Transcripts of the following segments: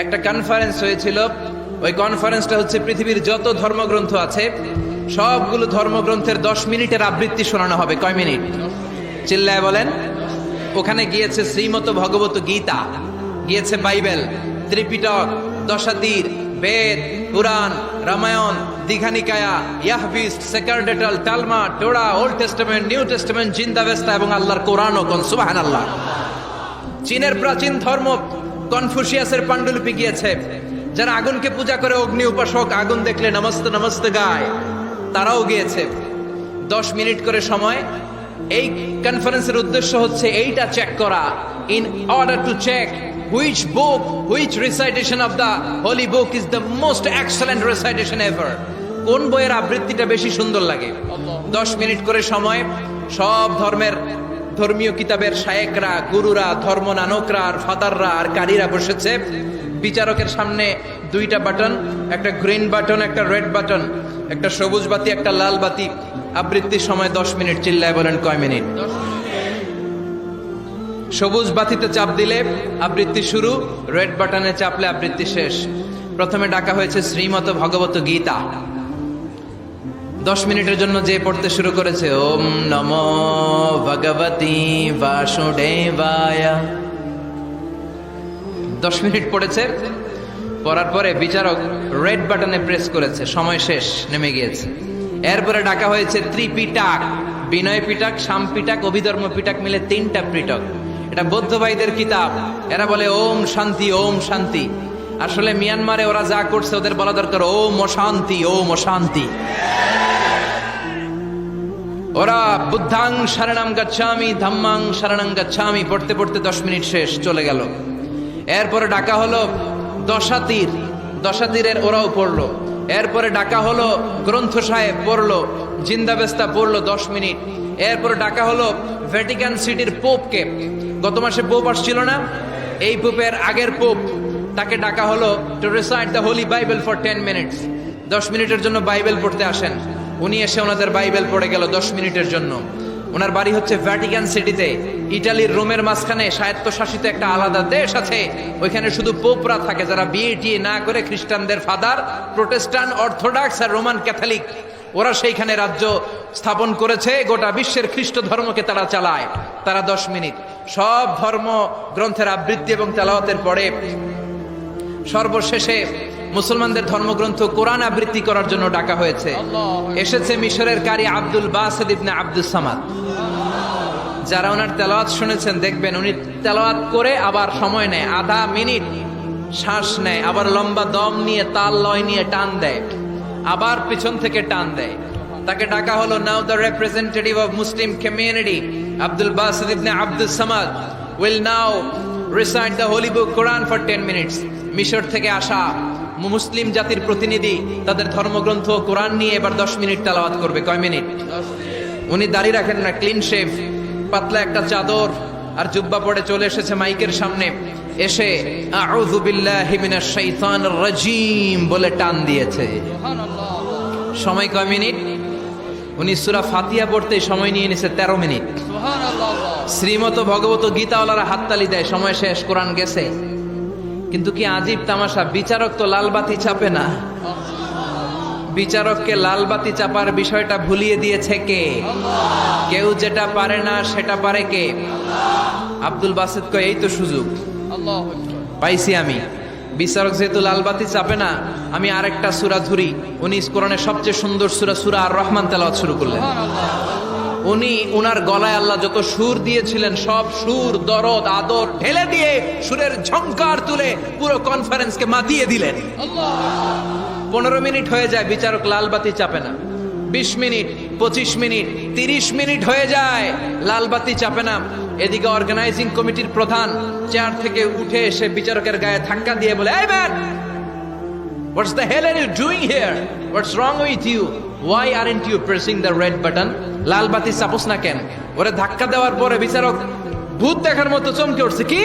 একটা কনফারেন্স হয়েছিল। ওই কনফারেন্সটা হচ্ছে পৃথিবীর যত ধর্মগ্রন্থ আছে সবগুলো ধর্মগ্রন্থের 10 মিনিটের আবৃত্তি শোনানো হবে। কয় মিনিট? চিল্লায় বলেন। ওখানে গিয়েছে শ্রীমত ভগবত গীতা, গিয়েছে বাইবেল, ত্রিপিটক, দশাতীর, Veda, Purana, Ramayana, Dighanikaya, Yahwist, sacerdotal, Talmud, Torah, Old Testament, New Testament, Zend Avesta এবং আল্লাহর কোরআনও। কোন সুবহানাল্লাহ। চীনের প্রাচীন ধর্ম কনফুসিয়াসের পাণ্ডুলিপি গিয়েছে। যারা আগুনকে পূজা করে, অগ্নি উপাসক, আগুন দেখলে নমস্তে নমস্তে গায়, তারাও গিয়েছে। 10 মিনিট করে সময়। এই কনফারেন্সের উদ্দেশ্য হচ্ছে এইটা চেক করা, in order to check which book, which recitation of the holy book is the most excellent recitation ever. কোন বইয়ের আবৃত্তিটা বেশি সুন্দর লাগে। 10 মিনিট করে সময়। সব ধর্মের ধর্মীয় কিতাবের শায়েকরা, গুরুরা, ধর্ম নানকরা আর ফাদাররা আর কারীরা বসেছে। বিচারকের সামনে 2টা বাটন, একটা গ্রিন বাটন, একটা রেড বাটন, একটা সবুজ বাতি, একটা লাল বাতি। আবৃত্তির সময় 10 মিনিট। চিল্লায় বলেন কয় মিনিট? সবুজ বাতিতে চাপ দিলে আবৃত্তি শুরু, রেড বাটনে চাপলে আবৃত্তি শেষ। প্রথমে ডাকা হয়েছে শ্রীমত ভগবত গীতা। 10 মিনিটের জন্য যে পড়তে শুরু করেছে, ওম নমো ভগবতী বাসুদেবায়। 10 মিনিট পড়েছে। পড়ার পরে বিচারক রেড বাটনে প্রেস করেছে, সময় শেষ, নেমে গিয়েছে। এরপরে ডাকা হয়েছে ত্রিপিটক, বিনয় পিটক, শাম পিটক, অভিধর্ম পিটক মিলে 3টা পিটক। এটা বৌদ্ধ ভাইদের কিতাব। এরা বলে ওম শান্তি, ওম শান্তি। আসলে মিয়ানমারে ওরা যা করছে ওদের বলা দরকার ওম অশান্তি, ওম অশান্তি। ওরা বুদ্ধাং শরণং গচ্ছামি, ধাম্মাং শরণং গচ্ছামি পড়তে পড়তে 10 মিনিট শেষ, চলে গেল। এরপরে ডাকা হলো দশাতীর, দশাতীরের ওরাও পড়লো। এরপরে ডাকা হলো গ্রন্থ সাহেব, পড়লো। জিন্দাবেস্তা পড়লো 10 মিনিট। এরপরে ডাকা হলো ভ্যাটিকান সিটির পোপকে। গত মাসে পোপ আসছিল না? এই পোপের আগের পোপ, তাকে ডাকা হলো to recite the Holi Bible for 10 minutes. 10 মিনিটের জন্য বাইবেল পড়তে আসেন। উনি এসে ওনাদের বাইবেল পড়ে গেল 10 মিনিটের জন্য। ওনার বাড়ি হচ্ছে ভ্যাটিকান সিটিতে, ইটালির রোমের মাঝখানে স্বায়ত্তশাসিত একটা আলাদা দেশ আছে। ওইখানে শুধু পোপরা থাকে, যারা বিয়ে টিয়ে না করে খ্রিস্টানদের ফাদার, প্রোটেস্ট্যান্ট, অর্থোডক্স আর রোমান ক্যাথলিক, ওরা সেইখানে রাজ্য স্থাপন করেছে। গোটা বিশ্বের খ্রিস্ট ধর্মকে তারা চালায়। তারা 10 মিনিট সব ধর্ম গ্রন্থের আবৃত্তি এবং তেলাওয়াতের পরে সর্বশেষে মুসলমানদের ধর্মগ্রন্থ কোরআন আবৃত্তি করার জন্য ডাকা হয়েছে। এসেছে মিশরের কারি Abdul Basit ibn Abdus Samad. যারা ওনার তেলাওয়াত শুনেছেন দেখবেন উনি তেলাওয়াত করে আবার সময় নেয়, আধা মিনিট শ্বাস নেয়, আবার লম্বা দম নিয়ে তাল লয় নিয়ে টান দেয়, আবার পিছন থেকে টান দেয়। তাকে ডাকা হলো now the representative of Muslim community Abdul Basit ibn Abdus Samad will now recite the holy book Quran for 10 minutes. মিশর থেকে আসা মুসলিম জাতির প্রতিনিধি তাদের ধর্মগ্রন্থ কোরআন নিয়ে এবার 10 মিনিট তেলাওয়াত করবে। কয় মিনিট? উনি দাড়ি রাখেন না, ক্লিন শেভ, পাতলা একটা চাদর আর জুব্বা পরে চলে এসেছে মাইকের সামনে। এসে আউযু বিল্লাহি মিনাশ শাইতানির রাজীম বলে টান দিয়েছে। সময় কয় মিনিট? উনি সূরা ফাতিহা পড়তে সময় নিয়ে নিছে 13 মিনিট। শ্রীমত ভগবত গীতাওয়ালারা হাততালি দেয়, সময় শেষ, কোরআন গেছে। কিন্তু কি আজীব তামাশা, বিচারক তো লাল বাতি চাপে না। বিচারককে লাল বাতি চাপার বিষয়টা ভুলিয়ে দিয়েছে কে? কেউ যেটা পারে না সেটা পারে কে? আব্দুল বাসিত কয় এই তো সুযোগ পাইছি আমি। বিচারক যেহেতু লাল বাতি চাপে না, আমি আরেকটা সূরা ধরি। উনি কোরআনের সবচেয়ে সুন্দর সূরা, সূরা আর রহমান তেলাওয়াত শুরু করলেন। উনি উনার গলায় আল্লাহ যত সুর দিয়েছিলেন সব সুর, দরদ, আদর ঢেলে দিয়ে সুরের ঝংকার তুলে পুরো কনফারেন্সকে মাতিয়ে দিলেন। 15 মিনিট হয়ে যায়, বিচারক লাল বাতি চাপে না। 20 মিনিট, 25 মিনিট, 30 মিনিট হয়ে যায়, লাল বাতি চাপে না। এদিকে অর্গানাইজিং কমিটির প্রধান চেয়ার থেকে উঠে এসে বিচারকের গায়ে ধাক্কা দিয়ে বলে, এই man, what's the hell are you doing here? What's wrong with you? Why aren't you pressing the red button? লাল বাতি চাপোস না কেন? ওরে ধাক্কা দেওয়ার পরে বিচারক ভূত দেখার মতো চমকে উঠছে। কি?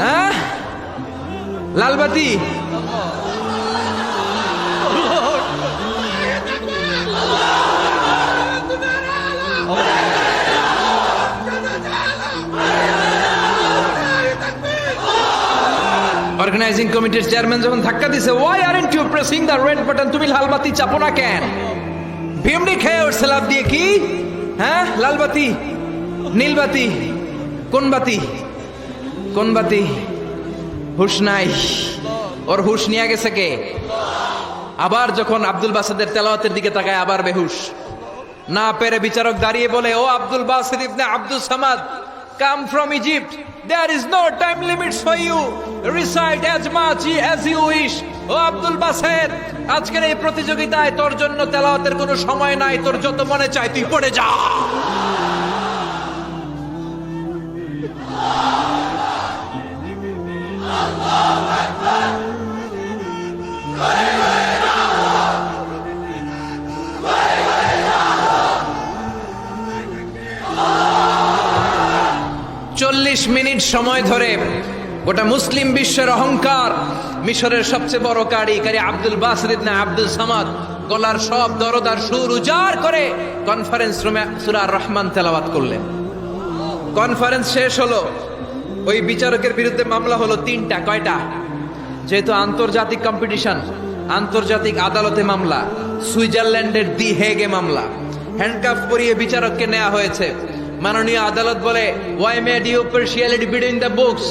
হ্যাঁ, লাল বাতি। অর্গানাইজিং কমিটির চেয়ারম্যান যখন ধাক্কা দিছে, why aren't you pressing the red button, তুমি লাল বাতি চাপো না কেন? ভিমডি খেয়ে ওর লাভ দিয়ে কি, হ্যাঁ লাল বাতি নীল বাতি, কোন বাতি কোন বাতি? হুশ নাই, ওর হুশ নিয়ে গেছে কে? আবার যখন আব্দুল বাসেদের তেলাওয়াতের দিকে তাকায় আবার বেহুশ। না পেরে বিচারক দাঁড়িয়ে বলে, ও Abdul Basit ibn Abdul Samad, come from Egypt, there is no time limits for you, recite as much as you wish. ও আব্দুল বাসেদ, আজকের এই প্রতিযোগিতায় তোর জন্য তেলাওয়াতের কোনো সময় নাই, তোর যত মনে চায় তুই পড়ে যা। চল্লিশ মিনিট সময় ধরে গোটা মুসলিম বিশ্বের অহংকার, মিশরের সবচেয়ে বড় কারি আব্দুল বাসিদ ইবনে আব্দুল সামাদ গলার সব দরদ আর সুর উজাড় করে কনফারেন্স রুমে সূরা আর রহমান তেলাওয়াত করলেন। কনফারেন্স শেষ হলো, ওই বিচারকের বিরুদ্ধে মামলা হলো তিনটা। কয়টা? যেহেতু আন্তর্জাতিক কম্পিটিশন, আন্তর্জাতিক আদালতে মামলা, সুইজারল্যান্ডের দি হেগে মামলা। হ্যান্ডকাফ পরিয়ে বিচারককে নেওয়া হয়েছে। মাননীয় আদালত বলে, why made you partiality between the books?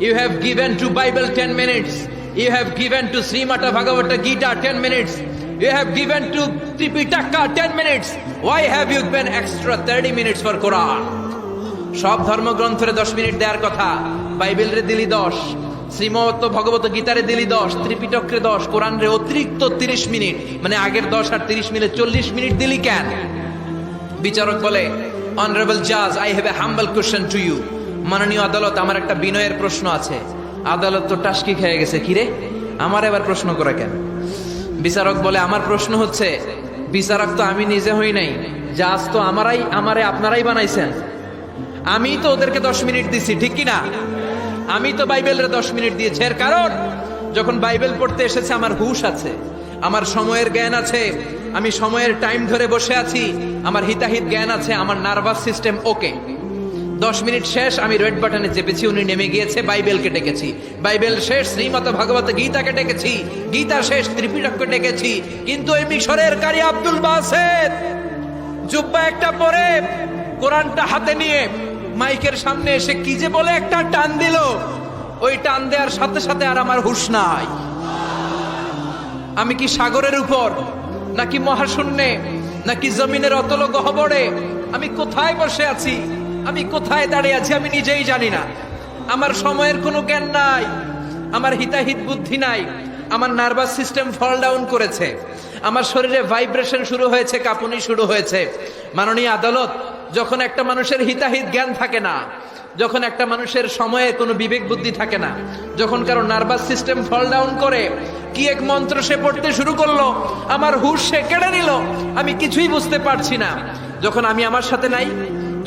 You have given to Bible 10 minutes. You have given to Srimata Bhagavata Gita 10 minutes. You have given to Tripitaka 10 minutes. Why have you given extra 30 minutes for Quran? সব ধর্মগ্রন্থরে 10 minute দেওয়ার কথা, বাইবেলরে দিলি 10, শ্রীমত ভগবত গীতারে দিলি 10, ত্রিপিটকরে 10, কোরআনরে অতিরিক্ত 30 minute, মানে আগের 10 আর 30 মিলে 40 minute দিলি কেন? বিচারক বলে, অনারেবল জাজ, I have a humble question to you. মাননীয় আদালত, আমার একটা বিনয়ের প্রশ্ন আছে। আদালত তো টাসকি খেয়ে গেছে, কিরে আমার এবার প্রশ্ন করে কেন? বিচারক বলে, আমার প্রশ্ন হচ্ছে, বিচারক তো আমি নিজে হই নাই, জাজ তো আমারে আপনারাই বানাইছেন। আমি তো ওদেরকে 10 মিনিট দিছি, ঠিক কিনা? আমি তো বাইবেলের 10 মিনিট দিয়েছি। এর কারণ, যখন বাইবেল পড়তে এসেছে আমার হুশ আছে, আমার সময়ের জ্ঞান আছে, আমি সময়ের টাইম ধরে বসে আছি, আমার হিতাহিত জ্ঞান আছে, আমার নার্ভাস সিস্টেম ওকে। 10 মিনিট শেষ, আমি রেড বাটনে চেপেছি, উনি নেমে গিয়েছে, বাইবেলকে ডেকেছি, বাইবেল শেষ, শ্রীমত ভগবত গীতাকে ডেকেছি, গীতা শেষ, ত্রিপিটককে ডেকেছি। কিন্তু এই মিশরের কারি আব্দুল বাসেদ জুব্বা একটা পরে কোরআনটা হাতে নিয়ে মাইকের সামনে এসে কি যে বলে একটা টান দিল, ওই টান দেওয়ার সাথে সাথে আর আমার হুঁশ নাই। আমি কি সাগরের উপর, নাকি মহাশূন্যে, নাকি জমিনের অতল গহ্বরে? আমি কোথায় বসে আছি, আমি কোথায় দাঁড়িয়ে আছি, আমি নিজেই জানি না। আমার সময়ের কোনো জ্ঞান নাই, আমার হিতাহিত বুদ্ধি নাই, আমার নার্ভাস সিস্টেম ফল ডাউন করেছে, আমার শরীরে ভাইব্রেশন শুরু হয়েছে, কাঁপুনি শুরু হয়েছে। মাননীয় আদালত, যখন একটা মানুষের হিতাহিত জ্ঞান থাকে না, যখন একটা মানুষের সময়ে কোনো বিবেক বুদ্ধি থাকে না, যখন কারো নার্ভাস সিস্টেম ফল ডাউন করে, কি এক মন্ত্র সে পড়তে শুরু করলো, আমার হুঁশ সে কেড়ে নিল, আমি কিছুই বুঝতে পারছি না। যখন আমি আমার সাথে নাই,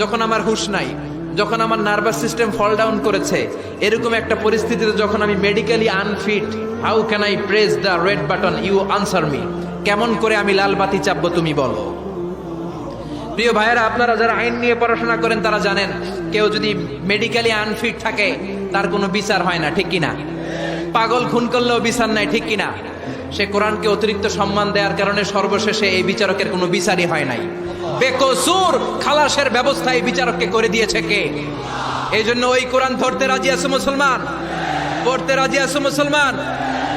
যখন আমার হুঁশ নাই, যখন আমার নার্ভাস সিস্টেম ফল ডাউন করেছে, এরকম একটা পরিস্থিতিতে যখন আমি medically unfit, how can I press the red button? You answer me. কেমন করে আমি লাল বাতি চাপবো তুমি বলো? প্রিয় ভাইয়েরা, আপনারা যারা আইন নিয়ে পড়াশোনা করেন তারা জানেন, কেউ যদি মেডিকেলি আনফিট থাকে তার কোনো বিচার হয় না, ঠিক কিনা? পাগল খুন করলেও বিচার নাই, ঠিক কিনা? সে কোরআনকে অতিরিক্ত সম্মান দেওয়ার কারণে সর্বশেষে এই বিচারকের কোনো বিচারই হয় নাই। বেকসুর খালাসের ব্যবস্থা এই বিচারককে করে দিয়েছে কে? এই জন্য ওই কোরআন ধরতে রাজি আছে মুসলমান, পড়তে রাজি আছে মুসলমান,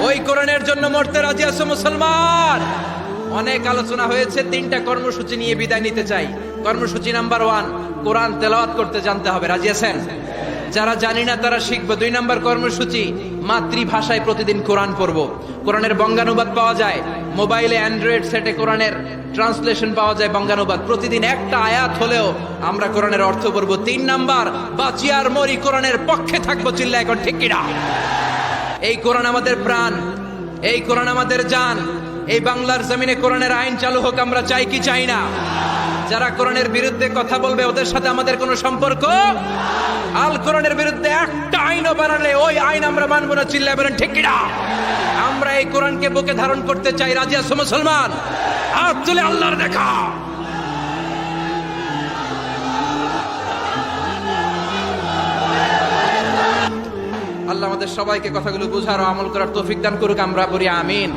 ওই কোরআনের জন্য মরতে রাজি আছে মুসলমান। অনেক আলোচনা হয়েছে, 3টা কর্মসূচি নিয়ে বিদায় নিতে চাই। কর্মসূচি নাম্বার 1, কোরআন তেলাওয়াত করতে জানতে হবে, রাজি আছেন? যারা জানি না তারা শিখবো। 2 নম্বর কর্মসূচি, মাতৃভাষায় প্রতিদিন কোরআন পড়বো। কোরআনের বঙ্গানুবাদ পাওয়া যায় মোবাইলে, অ্যান্ড্রয়েড সেটে কোরআনের ট্রান্সলেশন পাওয়া যায়, বঙ্গানুবাদ। প্রতিদিন একটা আয়াত হলেও আমরা কোরআনের অর্থ পড়বো। 3 নাম্বার, বাঁচি আর মরি কোরআনের পক্ষে থাকবো, চিল্লা এখন ঠিক কিনা? এই কোরআন আমাদের প্রাণ, এই কোরআন আমাদের জান। এই বাংলার জমিনে কোরআনের আইন চালু হোক, আমরা চাই কি চাই না? যারা কোরআনের বিরুদ্ধে কথা বলবে ওদের সাথে আমাদের কোনো সম্পর্ক। আল কোরআনের বিরুদ্ধে একটা আইনও বানালে ওই আইন আমরা মানবো না, চিল্লায় বলেন ঠিক কিনা? আমরা এই কোরআনকে বুকে ধারণ করতে চাই, রাজি আছো মুসলমান? হাত তুলে আল্লাহর দেখা। আল্লাহ আমাদের সবাইকে কথাগুলো বুঝার ও আমল করার তৌফিক দান করুক, আমরা বলি আমিন।